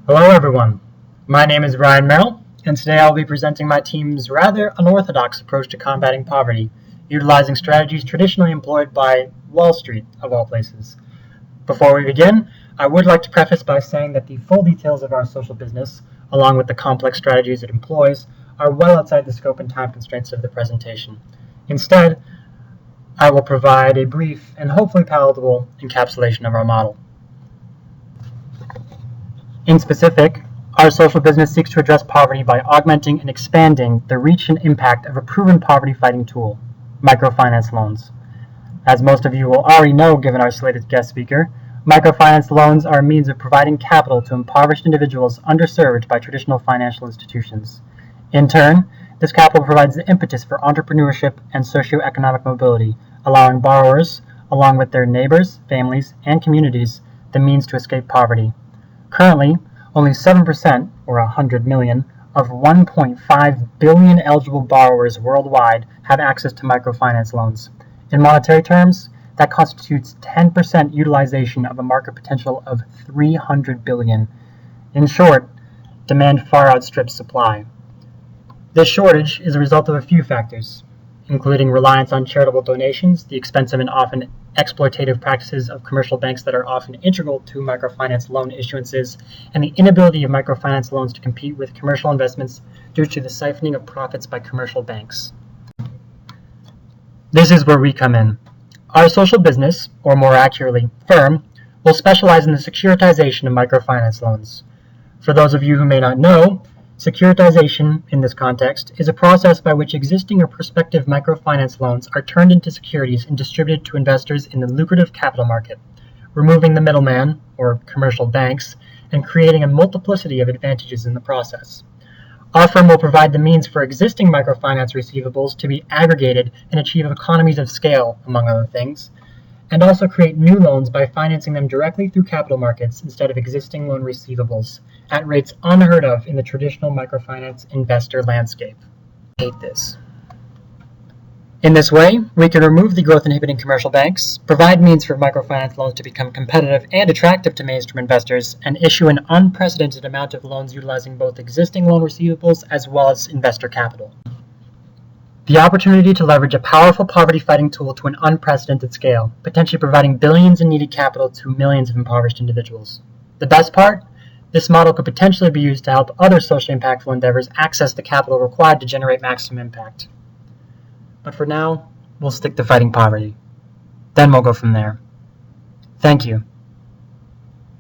Hello everyone, my name is Ryan Merrill, and today I'll be presenting my team's rather unorthodox approach to combating poverty, utilizing strategies traditionally employed by Wall Street, of all places. Before we begin, I would like to preface by saying that the full details of our social business, along with the complex strategies it employs, are well outside the scope and time constraints of the presentation. Instead, I will provide a brief and hopefully palatable encapsulation of our model. In specific, our social business seeks to address poverty by augmenting and expanding the reach and impact of a proven poverty-fighting tool, microfinance loans. As most of you will already know given our slated guest speaker, microfinance loans are a means of providing capital to impoverished individuals underserved by traditional financial institutions. In turn, this capital provides the impetus for entrepreneurship and socioeconomic mobility, allowing borrowers, along with their neighbors, families, and communities, the means to escape poverty. Currently, only 7%, or 100 million, of 1.5 billion eligible borrowers worldwide have access to microfinance loans. In monetary terms, that constitutes 10% utilization of a market potential of 300 billion. In short, demand far outstrips supply. This shortage is a result of a few factors, including reliance on charitable donations, the expensive and often exploitative practices of commercial banks that are often integral to microfinance loan issuances, and the inability of microfinance loans to compete with commercial investments due to the siphoning of profits by commercial banks. This is where we come in. Our social business, or more accurately, firm, will specialize in the securitization of microfinance loans. For those of you who may not know, securitization, in this context, is a process by which existing or prospective microfinance loans are turned into securities and distributed to investors in the lucrative capital market, removing the middleman, or commercial banks, and creating a multiplicity of advantages in the process. Our firm will provide the means for existing microfinance receivables to be aggregated and achieve economies of scale, among other things, and also create new loans by financing them directly through capital markets instead of existing loan receivables, at rates unheard of in the traditional microfinance investor landscape. I hate this. In this way, we can remove the growth-inhibiting commercial banks, provide means for microfinance loans to become competitive and attractive to mainstream investors, and issue an unprecedented amount of loans utilizing both existing loan receivables as well as investor capital. The opportunity to leverage a powerful poverty-fighting tool to an unprecedented scale, potentially providing billions in needed capital to millions of impoverished individuals. The best part? This model could potentially be used to help other socially impactful endeavors access the capital required to generate maximum impact. But for now, we'll stick to fighting poverty. Then we'll go from there. Thank you.